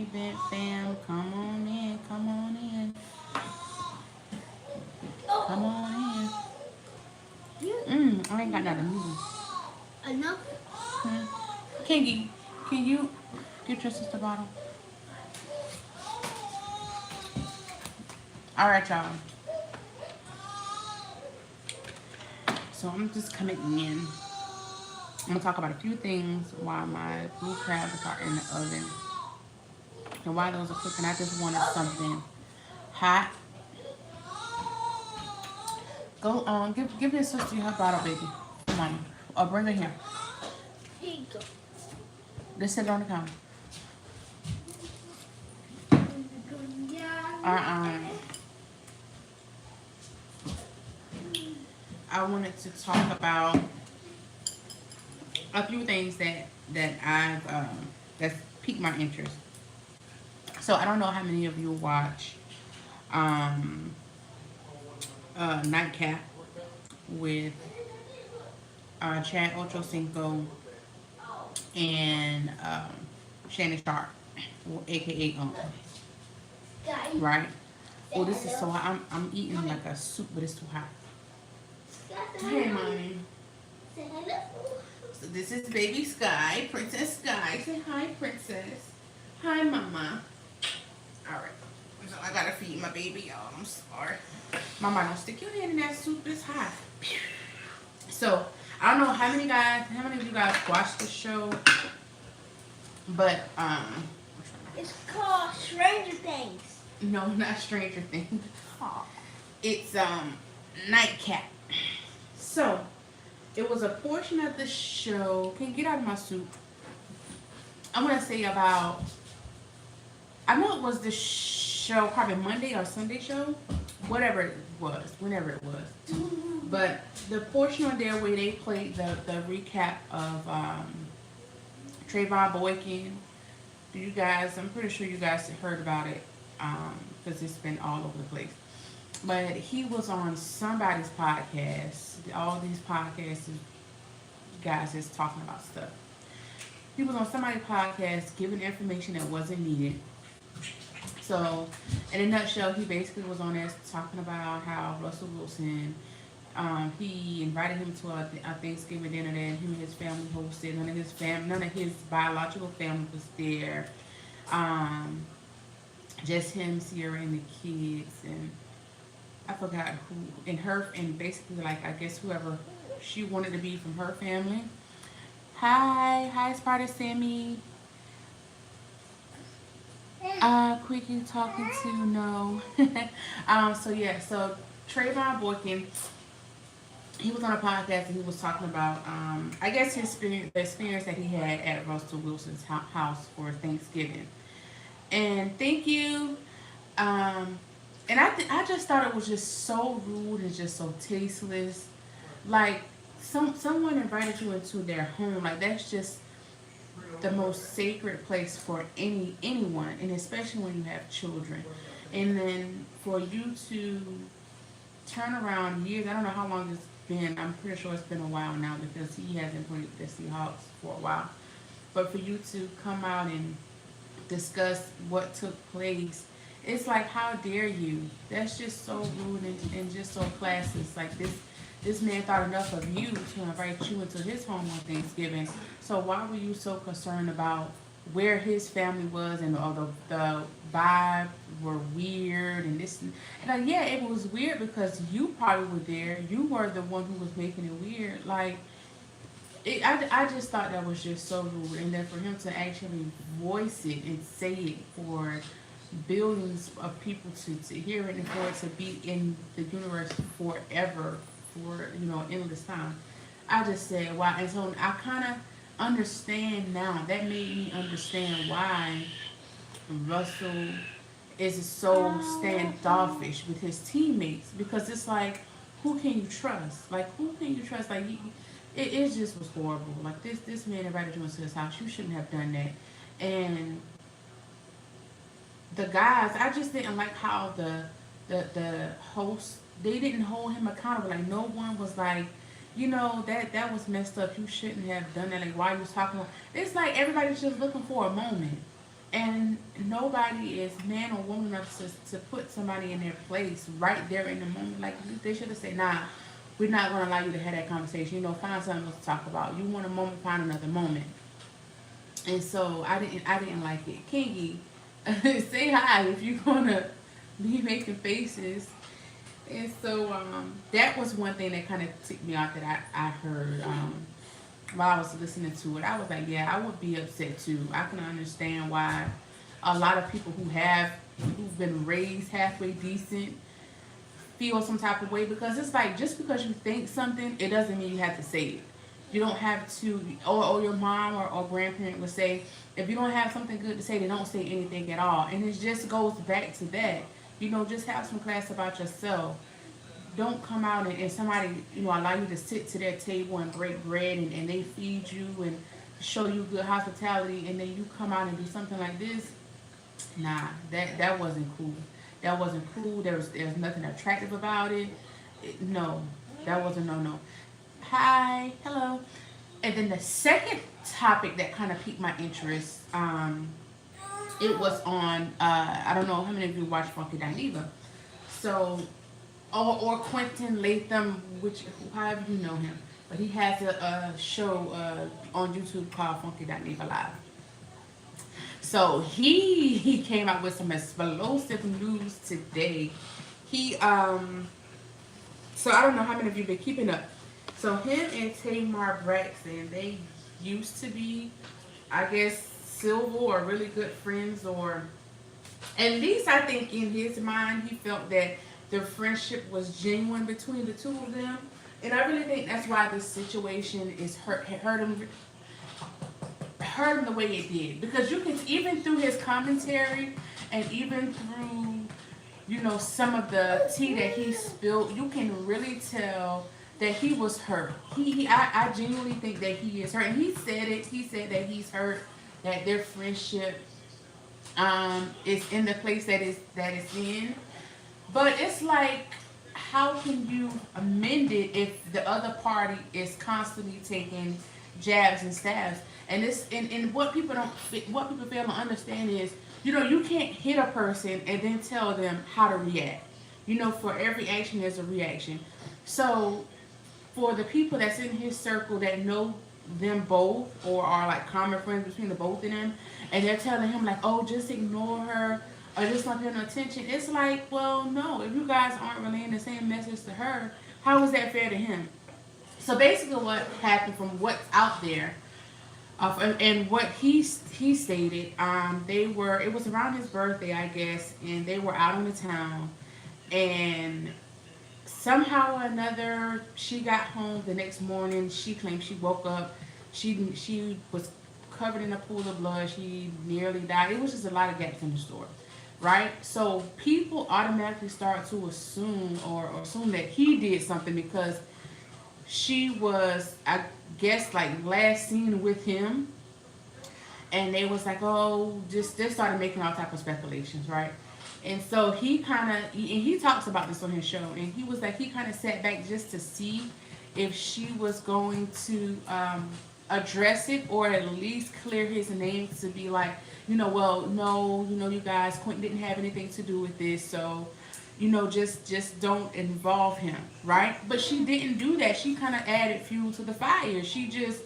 event fam. Come on in. Come on in. Come on in. I ain't got nothing either. Enough? Hmm. Kingy, can you get your sister bottle? All right, y'all. So I'm just coming in. I'm gonna talk about a few things while my blue crabs are in the oven. And while those are cooking, I just wanted something hot. Go on, give your sister her bottle, baby. Come on, or bring her here. Here you go. Just sit on the counter. Uh uh. I wanted to talk about a few things that I've that's piqued my interest. So I don't know how many of you watch um, Nightcap with Chad Ochocinco and Shannon Sharp, aka right? Oh, this is so hot. I'm eating like a soup, but it's too hot. Hey, mommy. So this is baby Sky, Princess Sky. Say hi, princess. Hi, mama. All right. So I gotta feed my baby, y'all. I'm sorry. Mama, don't stick your hand in that soup. It's hot. So I don't know how many of you guys watch this show, but It's called Stranger Things. no, not Stranger Things. It's Nightcap. So it was a portion of the show. Can you get out of my soup? I want to say about. I know it was the show, probably Monday or Sunday show, whatever it was, whenever it was. But the portion on there where they played the recap of Trayvon Boykin, do you guys? I'm pretty sure you guys heard about it because it's been all over the place. But he was on somebody's podcast. All these podcasts, guys, is talking about stuff. He was on somebody's podcast giving information that wasn't needed. So, in a nutshell, he basically was on there talking about how Russell Wilson, he invited him to a Thanksgiving dinner that him and his family hosted. None of his biological family was there. Um, just him, Sierra, and the kids, and I forgot who, and basically like I guess whoever she wanted to be from her family. Hi, Spider Sammy. Quickie talking to no. So yeah, so Trayvon Boykin, he was on a podcast and he was talking about, I guess the experience that he had at Russell Wilson's house for Thanksgiving. And thank you. And I just thought it was just so rude and just so tasteless. Like someone invited you into their home. Like that's just the most sacred place for anyone, and especially when you have children. And then for you to turn around years, I don't know how long it's been. I'm pretty sure it's been a while now because he hasn't played the Seahawks for a while. But for you to come out and discuss what took place, it's like, how dare you? That's just so rude and just so classist. Like this man thought enough of you to invite you into his home on Thanksgiving. So why were you so concerned about where his family was and all the vibe were weird and this and like, yeah, it was weird because you probably were there. You were the one who was making it weird. Like I just thought that was just so rude, and then for him to actually voice it and say it for billions of people to hear it and for it to be in the universe forever, for endless time. I just said wow, and so I kind of understand now. That made me understand why Russell is so standoffish with his teammates, because it's like, who can you trust? Like, who can you trust? Like, it just was horrible. Like, this man invited you into his house. You shouldn't have done that. And the guys, I just didn't like how the hosts, they didn't hold him accountable. Like, no one was like, that was messed up. You shouldn't have done that. Like, why you was talking? It's like everybody's just looking for a moment. And nobody is man or woman enough to put somebody in their place right there in the moment. Like they should have said, "Nah, we're not going to allow you to have that conversation. You know, find something else to talk about. You want a moment, find another moment." And so I didn't like it. Kingy, say hi if you're gonna be making faces. And so that was one thing that kind of ticked me off that I heard while I was listening to it. I was like, yeah, I would be upset too. I can understand why a lot of people who've been raised halfway decent feel some type of way, because it's like just because you think something, it doesn't mean you have to say it. You don't have to, or your mom or grandparent would say, if you don't have something good to say, then don't say anything at all. And it just goes back to that. You know, just have some class about yourself. Don't come out and somebody, allow you to sit to their table and break bread and they feed you and show you good hospitality, and then you come out and do something like this. Nah, that wasn't cool. That wasn't cool. There's nothing attractive about it. No, that was a no. Hi, hello. And then the second topic that kind of piqued my interest, it was on, I don't know how many of you watch Funky Dineva. So, or Quentin Latham, which, however you know him. But he has a show on YouTube called Funky Dineva Live. So he came out with some explosive news today. He so I don't know how many of you been keeping up. So him and Tamar Braxton, they used to be, I guess, civil or really good friends, or at least I think in his mind he felt that their friendship was genuine between the two of them. And I really think that's why this situation is hurt him the way it did, because you can, even through his commentary and even through some of the tea that he spilled, you can really tell that he was hurt. I genuinely think that he is hurt, and he said that he's hurt, that their friendship is in the place that it's in. But it's like, how can you amend it if the other party is constantly taking jabs and stabs? And what people fail to understand is, you can't hit a person and then tell them how to react. For every action there's a reaction. So for the people that's in his circle that know them both, or are like common friends between the both of them, and they're telling him like, oh, just ignore her or just not paying no attention, it's like, well, no, if you guys aren't relaying the same message to her, how is that fair to him? So basically what happened, from what's out there, and what he stated, it was around his birthday, I guess, and they were out on the town, and somehow or another, she got home the next morning. She claimed she woke up, she was covered in a pool of blood. She nearly died. It was just a lot of gaps in the story, right? So people automatically start to assume that he did something, because she was, I guess, like last seen with him, and they was like, oh, just they started making all type of speculations, right? And so he talks about this on his show, and he was like, he kind of sat back just to see if she was going to address it, or at least clear his name, to be like, well, no, you guys, Quentin didn't have anything to do with this, so just don't involve him, right? But she didn't do that. She kind of added fuel to the fire. She just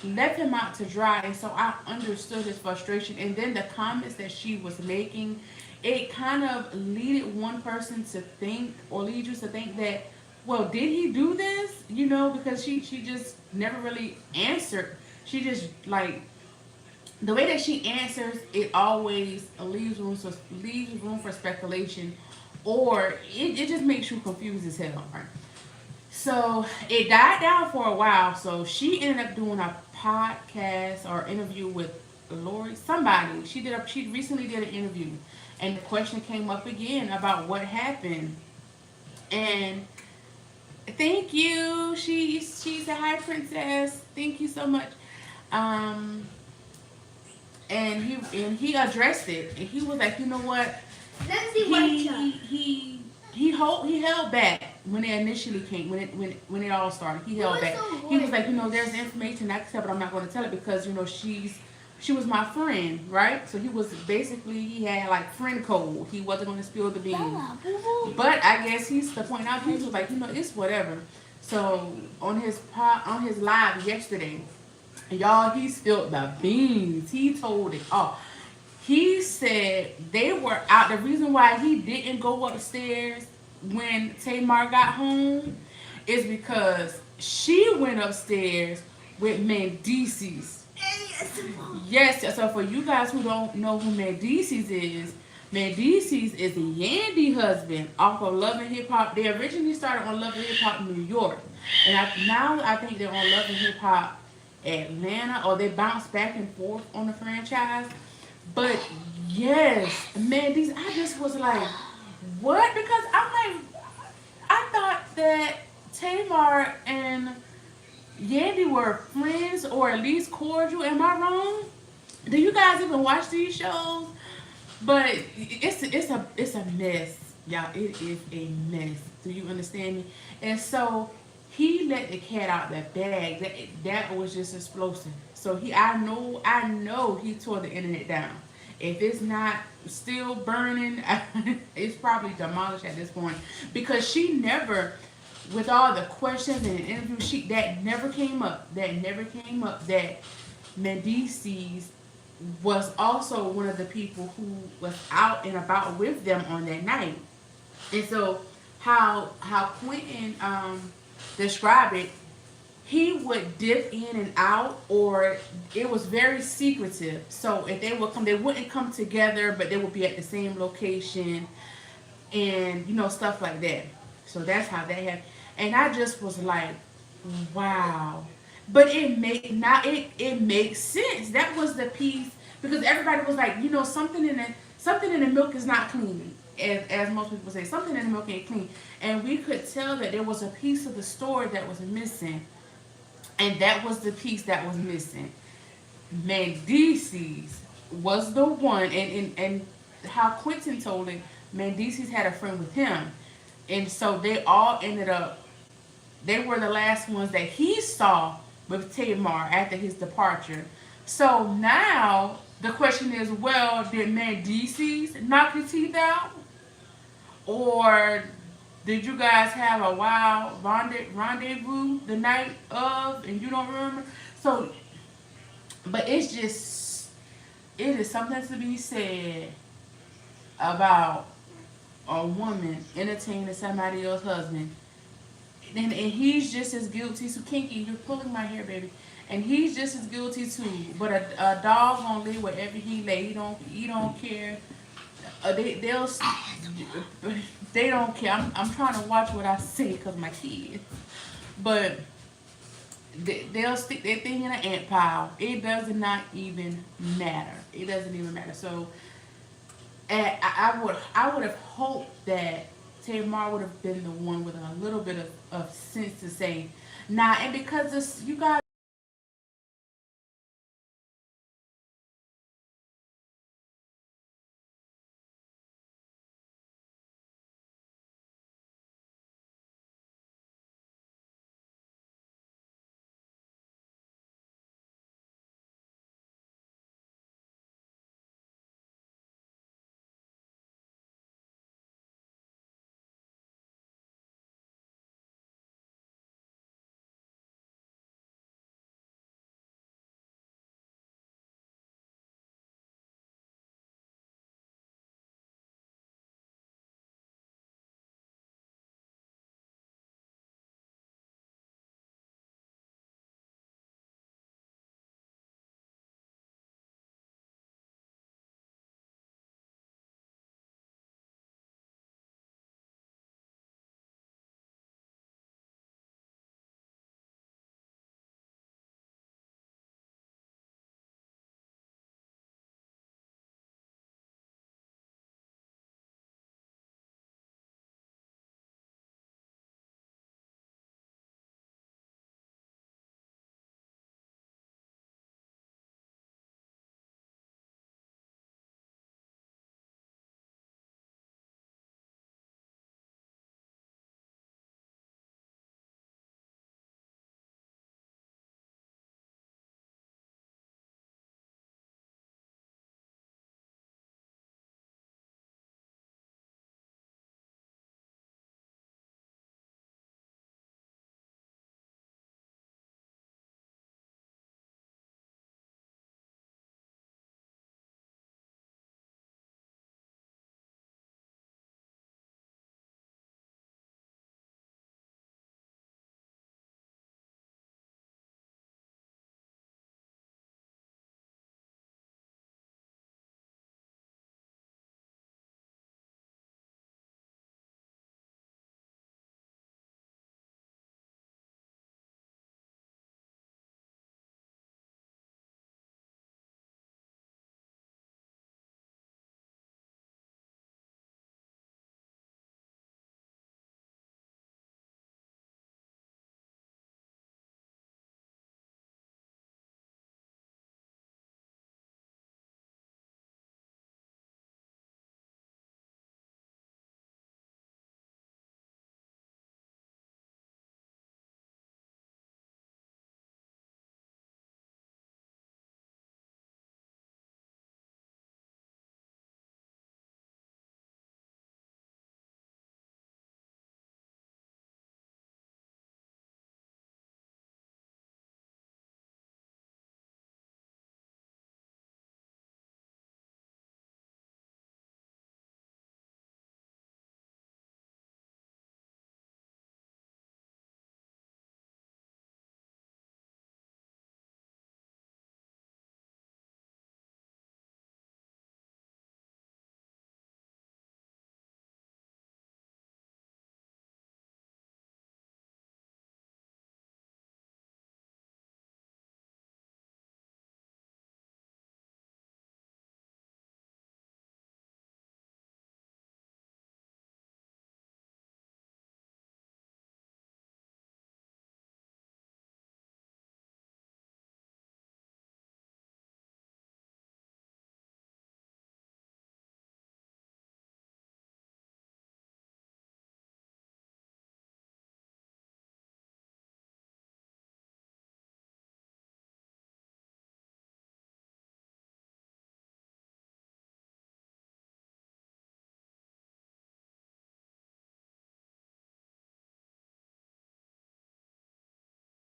left him out to dry. And so I understood his frustration. And then the comments that she was making, it kind of leaded one person to think, or lead you to think that, well, did he do this? Because she just never really answered. She just, like, the way that she answers, it always leaves room for speculation, or it just makes you confused as hell, right? So it died down for a while. So she ended up doing a podcast or interview with Lori, somebody. She recently did an interview, and the question came up again about what happened. And thank you. She's a high princess. Thank you so much. And he addressed it, and he was like, you know what? He held back when it initially came, when it all started. He held back. He was like, there's information I can tell, but I'm not going to tell it, because she was my friend, right? So he was basically, he had like friend code. He wasn't going to spill the beans. But I guess he's to point out, he was like, it's whatever. So on his live yesterday, y'all, he spilled the beans. He told it all. He said they were out. The reason why he didn't go upstairs when Tamar got home is because she went upstairs with Mendices. Yes, so for you guys who don't know who Mendices is, Mendices is a Yandy husband off of Love and Hip Hop. They originally started on Love and Hip Hop New York, and now I think they're on Love and Hip Hop Atlanta, or they bounce back and forth on the franchise. But yes, Mendices, I just was like, what? Because I'm like, I thought that Tamar and Yandy were friends or at least cordial. Am I wrong? Do you guys even watch these shows? But it's a mess, y'all. It is a mess. Do you understand me? And so he let the cat out the bag. That was just explosive. So I know he tore the internet down. If it's not still burning, it's probably demolished at this point, because she never, with all the questions and interviews, that never came up. That never came up. That Mendices was also one of the people who was out and about with them on that night. And so how Quentin described it, he would dip in and out, or it was very secretive. So if they would come, they wouldn't come together, but they would be at the same location, and stuff like that. So that's how they have. And I just was like, wow. But it makes sense. That was the piece, because everybody was like, something in the milk is not clean. As most people say, something in the milk ain't clean. And we could tell that there was a piece of the story that was missing. And that was the piece that was missing. Mendices was the one, and how Quentin told it, Mendices had a friend with him. And so they all ended up, they were the last ones that he saw with Tamar after his departure. So now the question is, well, did Mendices knock his teeth out? Or did you guys have a wild rendezvous the night of and you don't remember? So, but it is something to be said about a woman entertaining somebody else's husband. And he's just as guilty. So Kinky, you're pulling my hair, baby. And he's just as guilty too. But a dog gonna lay wherever he lay. He don't care. They don't care. I'm trying to watch what I say because my kids. But they'll stick their thing in an ant pile. It does not even matter. It doesn't even matter. So I would have hoped that Tamar would have been the one with a little bit of sense to say, nah. And because you guys